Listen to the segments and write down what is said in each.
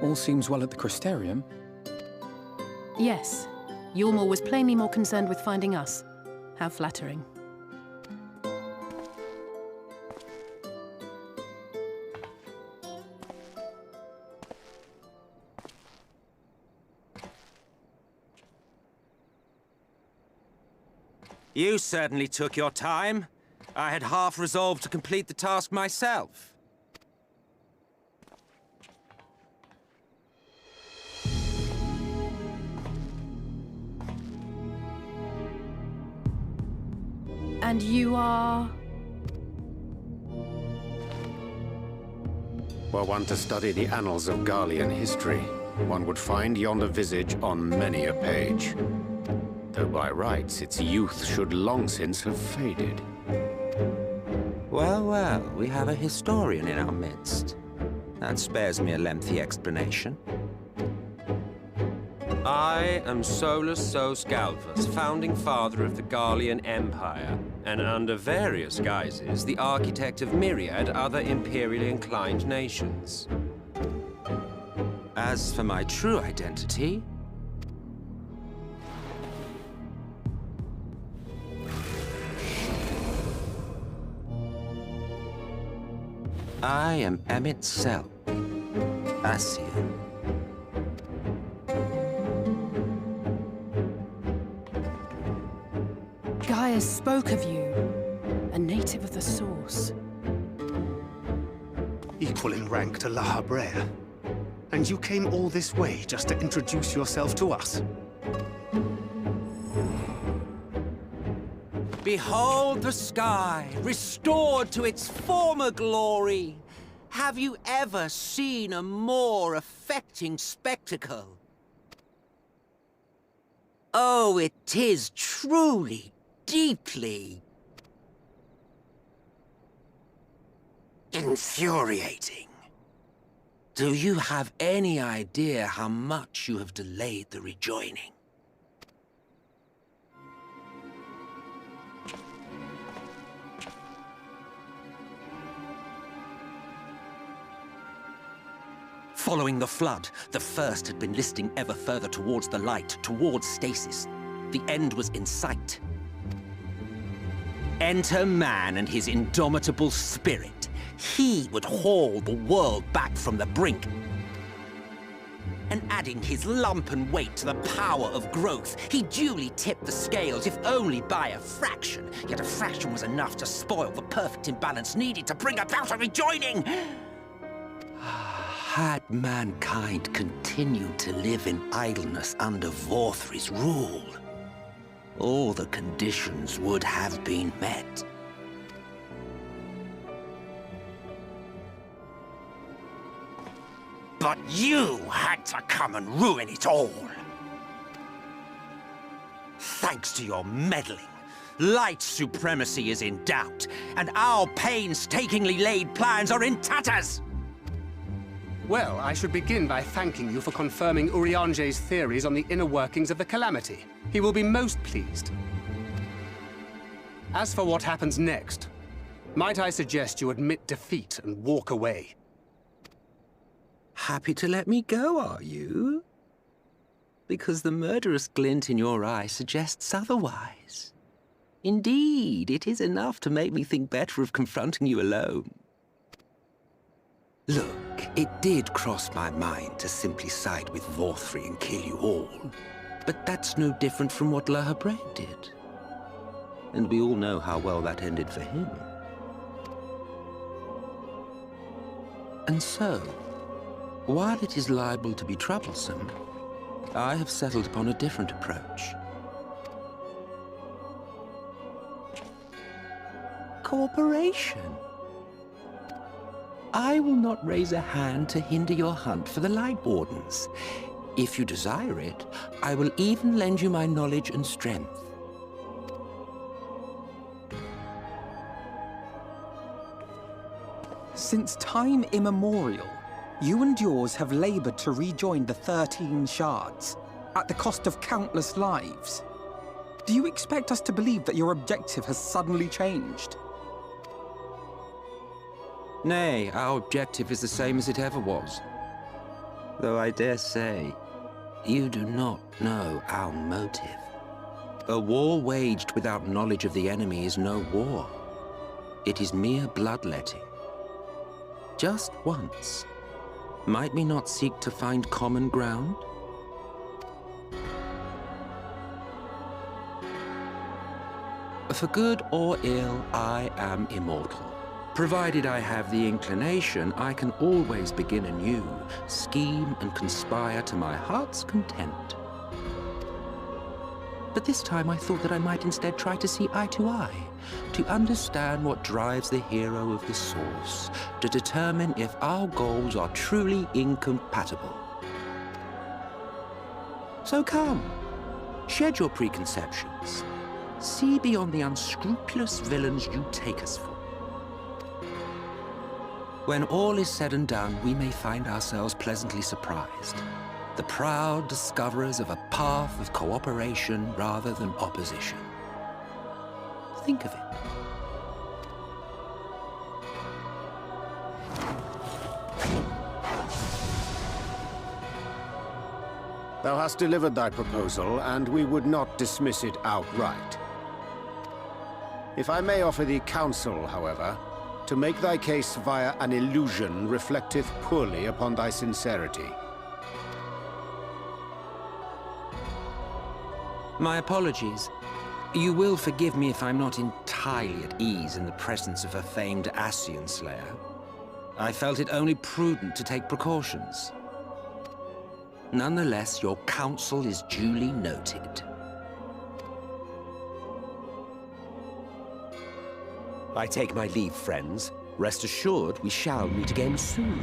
All seems well at the Crystarium. Yes. Ylmor was plainly more concerned with finding us. How flattering. You certainly took your time. I had half resolved to complete the task myself. And you are... Were one to study the annals of Garlean history, one would find yonder visage on many a page. Though by rights its youth should long since have faded. Well, well, we have a historian in our midst. That spares me a lengthy explanation. I am Solus Sos Galvus, founding father of the Garlean Empire, and under various guises, the architect of myriad other imperially inclined nations. As for my true identity, I am Emmett Sel, Ascian. Gaius spoke of you. A native of the Source. Equal in rank to La Habrea. And you came all this way just to introduce yourself to us? Behold the sky, restored to its former glory. Have you ever seen a more affecting spectacle? Oh, it is truly, deeply infuriating. Do you have any idea how much you have delayed the rejoining? Following the flood, the First had been listing ever further towards the light, towards stasis. The end was in sight. Enter man and his indomitable spirit. He would haul the world back from the brink. And adding his lumpen weight to the power of growth, he duly tipped the scales, if only by a fraction. Yet a fraction was enough to spoil the perfect imbalance needed to bring about a rejoining. Had mankind continued to live in idleness under Vorthri's rule, all the conditions would have been met. But you had to come and ruin it all. Thanks to your meddling, light supremacy is in doubt, and our painstakingly laid plans are in tatters! Well, I should begin by thanking you for confirming Urianger's theories on the inner workings of the Calamity. He will be most pleased. As for what happens next, might I suggest you admit defeat and walk away? Happy to let me go, are you? Because the murderous glint in your eye suggests otherwise. Indeed, it is enough to make me think better of confronting you alone. Look, it did cross my mind to simply side with Vorthri and kill you all. But that's no different from what La Habrea did. And we all know how well that ended for him. And so, while it is liable to be troublesome, I have settled upon a different approach. Cooperation. I will not raise a hand to hinder your hunt for the Light Wardens. If you desire it, I will even lend you my knowledge and strength. Since time immemorial, you and yours have labored to rejoin the 13 shards, at the cost of countless lives. Do you expect us to believe that your objective has suddenly changed? Nay, our objective is the same as it ever was. Though I dare say, you do not know our motive. A war waged without knowledge of the enemy is no war. It is mere bloodletting. Just once, might we not seek to find common ground? For good or ill, I am immortal. Provided I have the inclination, I can always begin anew, scheme and conspire to my heart's content. But this time I thought that I might instead try to see eye to eye, to understand what drives the hero of the source, to determine if our goals are truly incompatible. So come, shed your preconceptions. See beyond the unscrupulous villains you take us for. When all is said and done, we may find ourselves pleasantly surprised. The proud discoverers of a path of cooperation rather than opposition. Think of it. Thou hast delivered thy proposal, and we would not dismiss it outright. If I may offer thee counsel, however, to make thy case via an illusion reflecteth poorly upon thy sincerity. My apologies. You will forgive me if I'm not entirely at ease in the presence of a famed Ascian slayer. I felt it only prudent to take precautions. Nonetheless, your counsel is duly noted. I take my leave, friends. Rest assured, we shall meet again soon.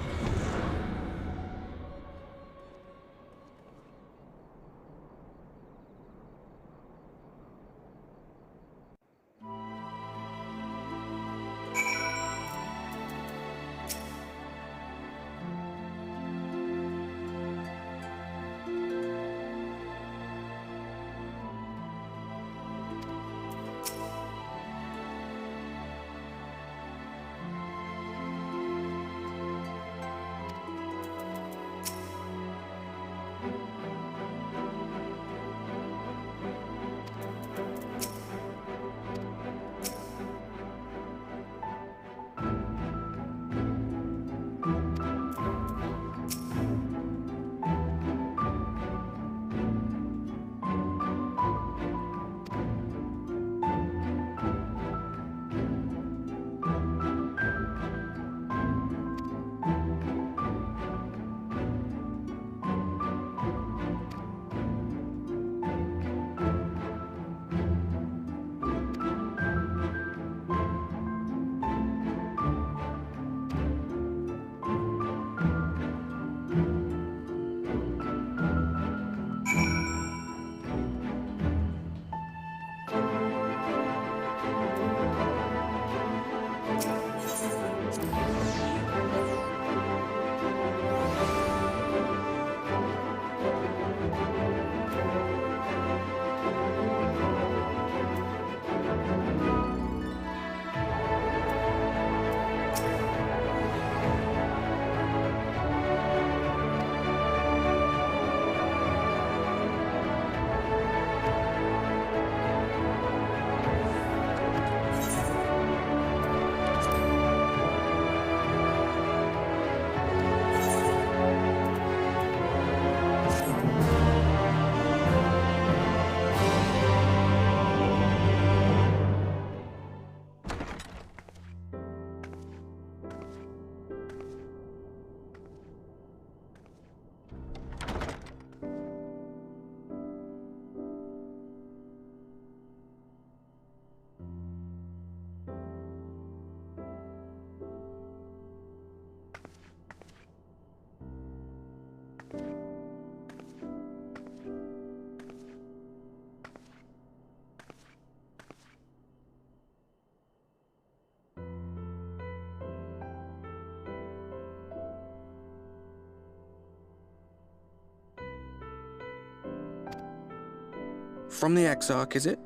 from the Exarch, is it?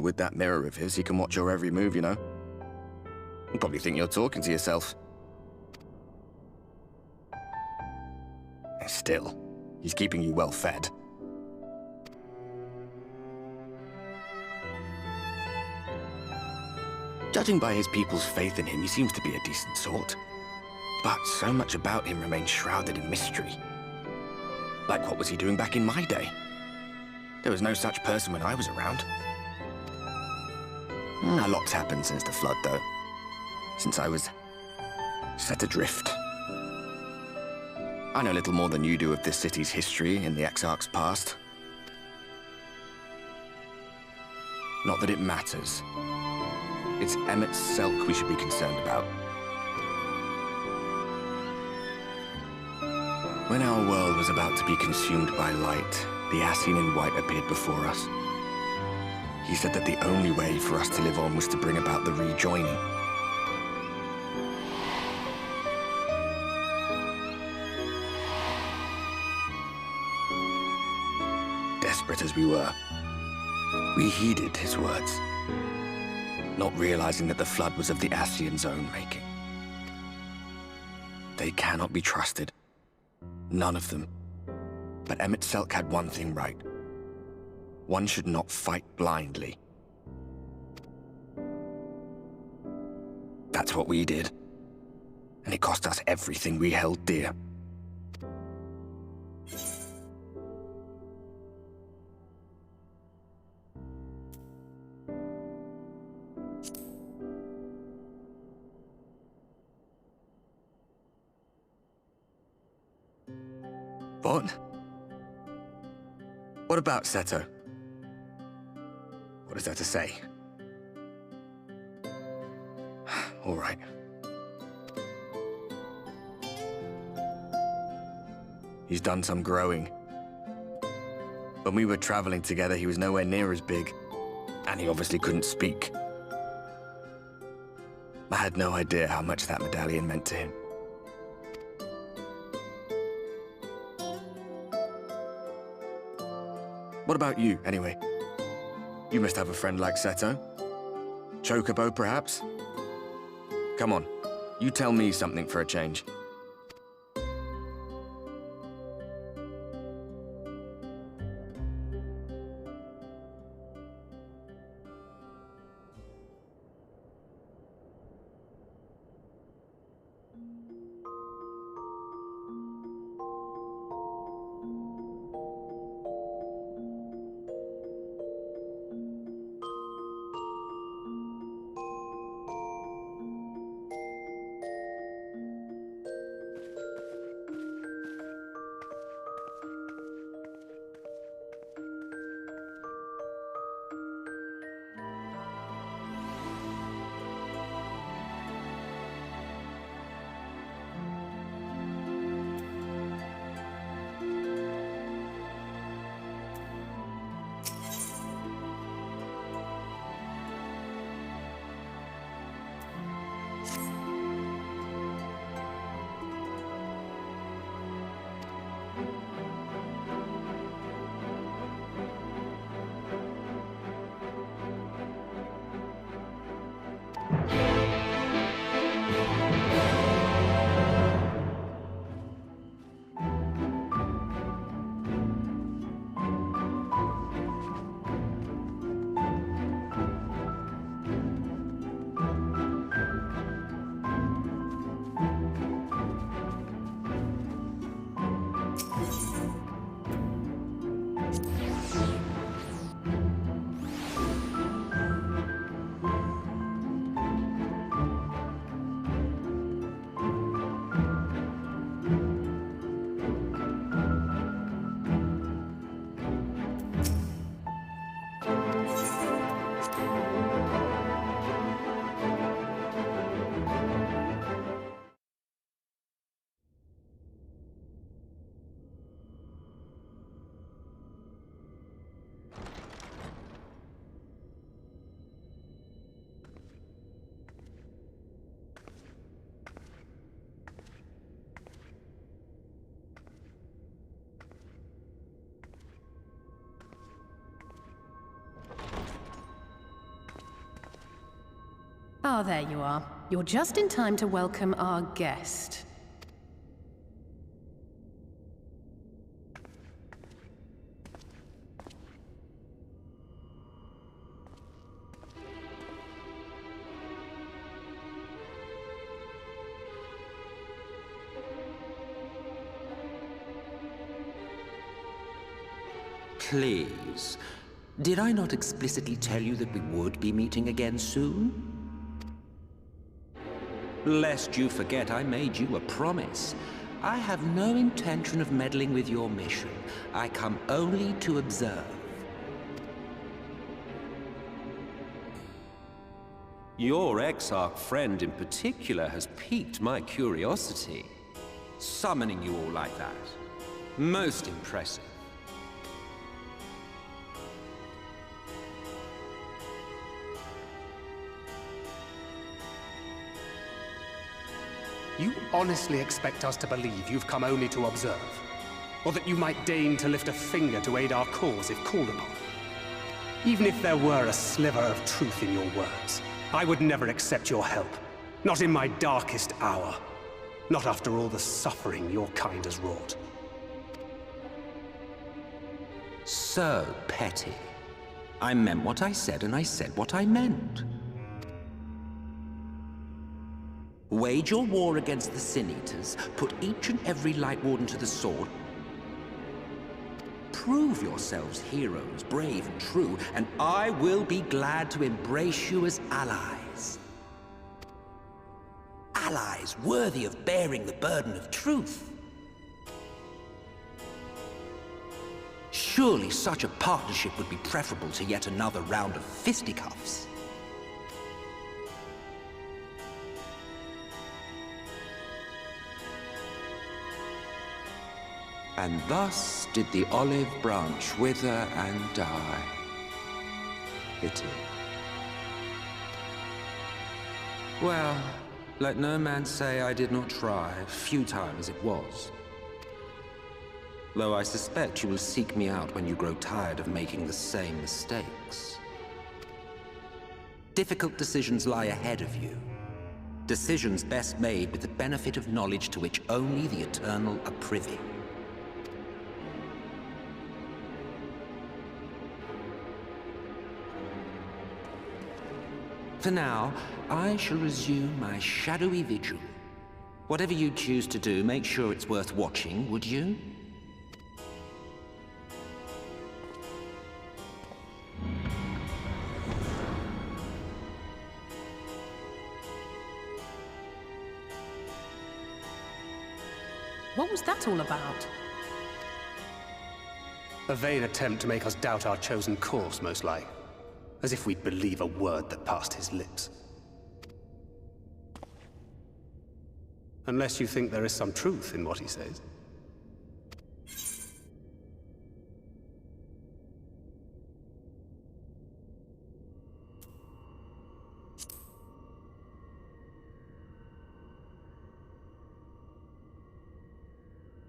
With that mirror of his, he can watch your every move, you know. He'll probably think you're talking to yourself. Still, he's keeping you well fed. Judging by his people's faith in him, he seems to be a decent sort. But so much about him remains shrouded in mystery. Like, what was he doing back in my day? There was no such person when I was around. A lot's happened since the Flood, though. Since I was set adrift. I know little more than you do of this city's history in the Exarch's past. Not that it matters. It's Emmet Selk we should be concerned about. When our world was about to be consumed by light, the Ascian in white appeared before us. He said that the only way for us to live on was to bring about the rejoining. Desperate as we were, we heeded his words, not realizing that the Flood was of the Ascian's own making. They cannot be trusted. None of them. But Emmet Selk had one thing right. One should not fight blindly. That's what we did. And it cost us everything we held dear. What? What about Seto? What is there to say? All right. He's done some growing. When we were traveling together, he was nowhere near as big, and he obviously couldn't speak. I had no idea how much that medallion meant to him. What about you, anyway? You must have a friend like Seto. Chocobo, perhaps? Come on, you tell me something for a change. Ah, there you are. You're just in time to welcome our guest. Please. Did I not explicitly tell you that we would be meeting again soon? Lest you forget, I made you a promise. I have no intention of meddling with your mission. I come only to observe. Your Exarch friend in particular has piqued my curiosity. Summoning you all like that. Most impressive. You honestly expect us to believe you've come only to observe? Or that you might deign to lift a finger to aid our cause if called upon? Even if there were a sliver of truth in your words, I would never accept your help. Not in my darkest hour. Not after all the suffering your kind has wrought. So petty. I meant what I said, and I said what I meant. Wage your war against the Sin Eaters, put each and every Light Warden to the sword. Prove yourselves heroes, brave and true, and I will be glad to embrace you as allies. Allies worthy of bearing the burden of truth. Surely such a partnership would be preferable to yet another round of fisticuffs. And thus did the olive branch wither and die. Pity. Well, let no man say I did not try, futile as it was. Though I suspect you will seek me out when you grow tired of making the same mistakes. Difficult decisions lie ahead of you. Decisions best made with the benefit of knowledge to which only the Eternal are privy. For now, I shall resume my shadowy vigil. Whatever you choose to do, make sure it's worth watching, would you? What was that all about? A vain attempt to make us doubt our chosen course, most like. As if we'd believe a word that passed his lips. Unless you think there is some truth in what he says.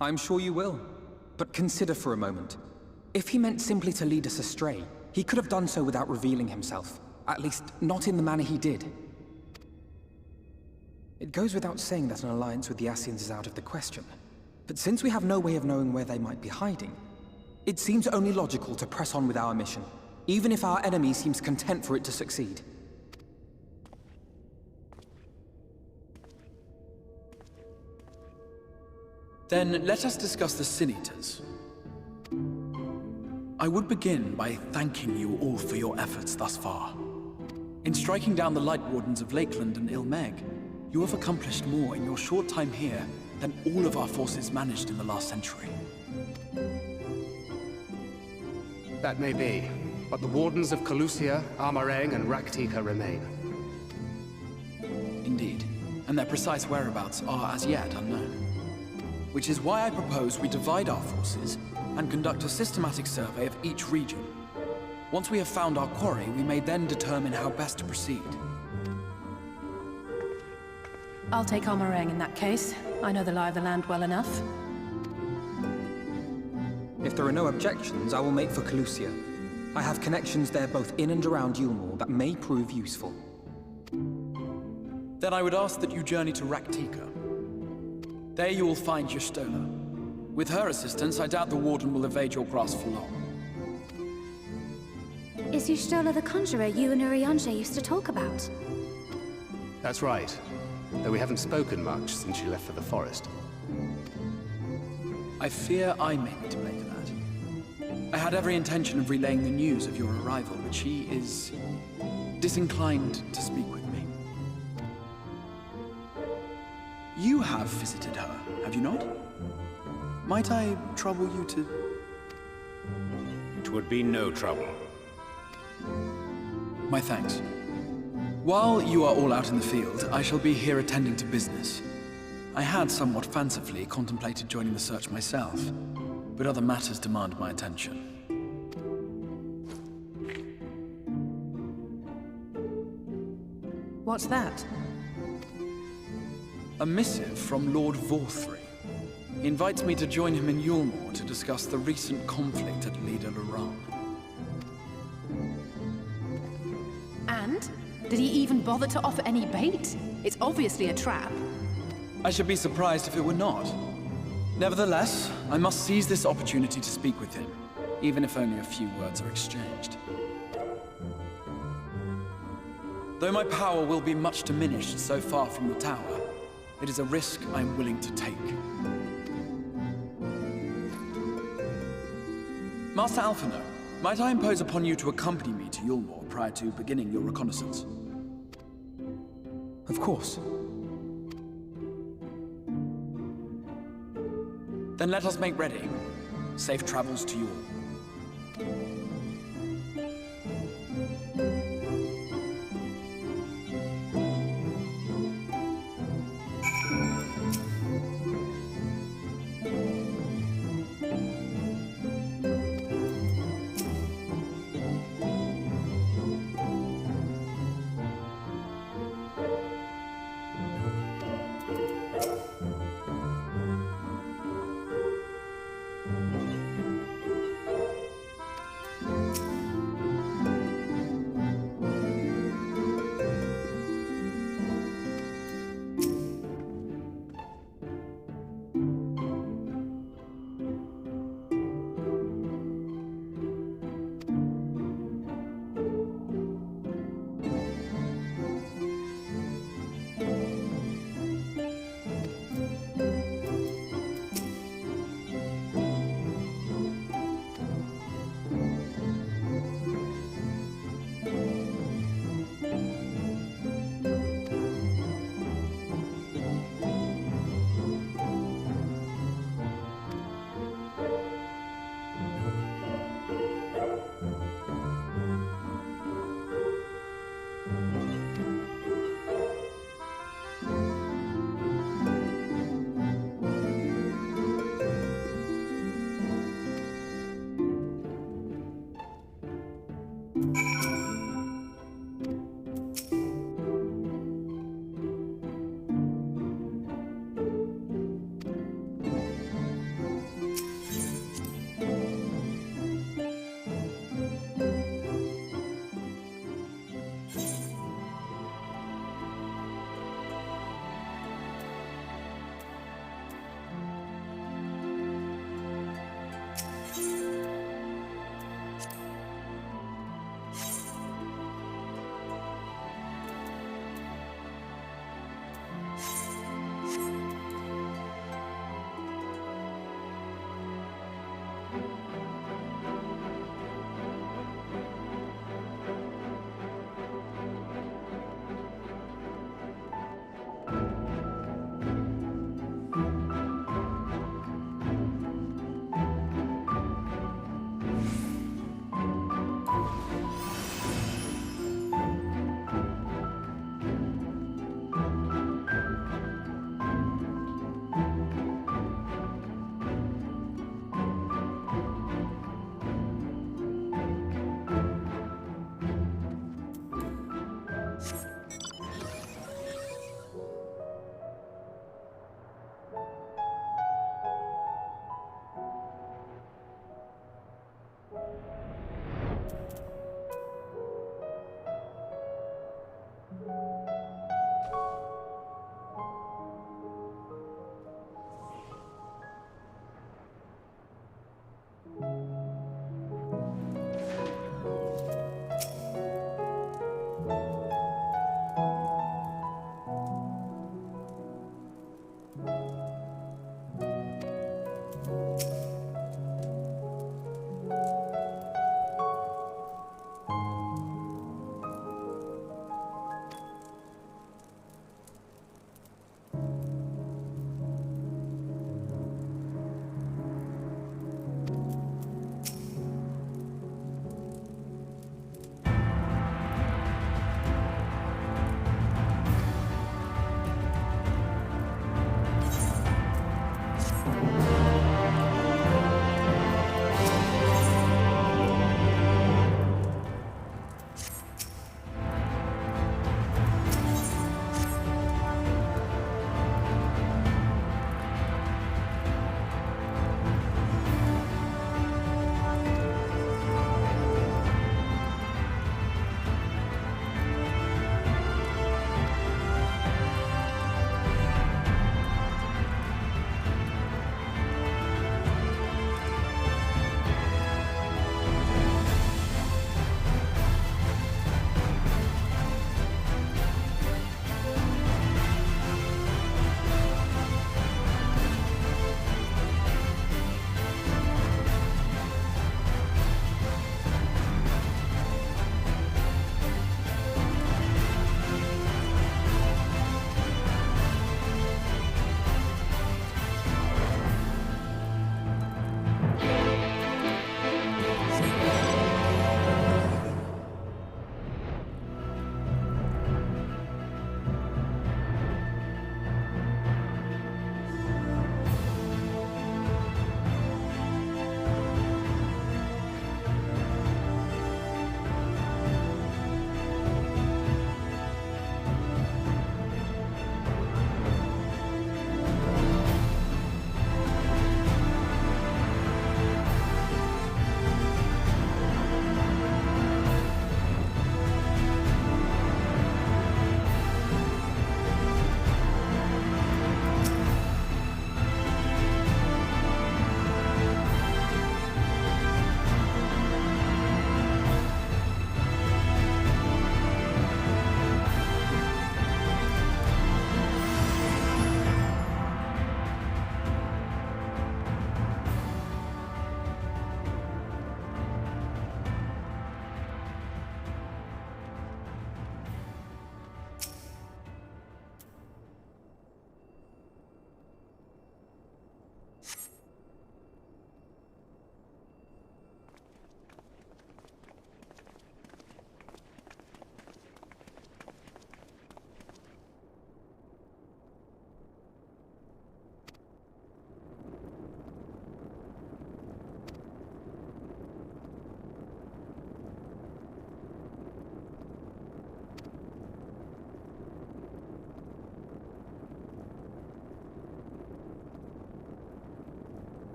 I'm sure you will. But consider for a moment. If he meant simply to lead us astray, he could have done so without revealing himself. At least, not in the manner he did. It goes without saying that an alliance with the Ascians is out of the question. But since we have no way of knowing where they might be hiding, it seems only logical to press on with our mission, even if our enemy seems content for it to succeed. Then let us discuss the Sin Eaters. I would begin by thanking you all for your efforts thus far. In striking down the Light Wardens of Lakeland and Ilmeg, you have accomplished more in your short time here than all of our forces managed in the last century. That may be, but the Wardens of Calusia, Amareng, and Raktika remain. Indeed, and their precise whereabouts are as yet unknown. Which is why I propose we divide our forces and conduct a systematic survey of each region. Once we have found our quarry, we may then determine how best to proceed. I'll take Amareng in that case. I know the lie of the land well enough. If there are no objections, I will make for Calusia. I have connections there both in and around Yulmore that may prove useful. Then I would ask that you journey to Raktika. There you will find Y'shtola. With her assistance, I doubt the Warden will evade your grasp for long. Is Y'shtola the conjurer you and Urianger used to talk about? That's right. Though we haven't spoken much since she left for the forest. I fear I may be to blame for that. I had every intention of relaying the news of your arrival, but she is disinclined to speak with me. You have visited her, have you not? Might I trouble you to... It would be no trouble. My thanks. While you are all out in the field, I shall be here attending to business. I had somewhat fancifully contemplated joining the search myself, but other matters demand my attention. What's that? A missive from Lord Vorthry. He invites me to join him in Yulmore to discuss the recent conflict at Leda Luran. And? Did he even bother to offer any bait? It's obviously a trap. I should be surprised if it were not. Nevertheless, I must seize this opportunity to speak with him, even if only a few words are exchanged. Though my power will be much diminished so far from the tower, it is a risk I am willing to take. Master Alphino, might I impose upon you to accompany me to Yulmore prior to beginning your reconnaissance? Of course. Then let us make ready. Safe travels to you all.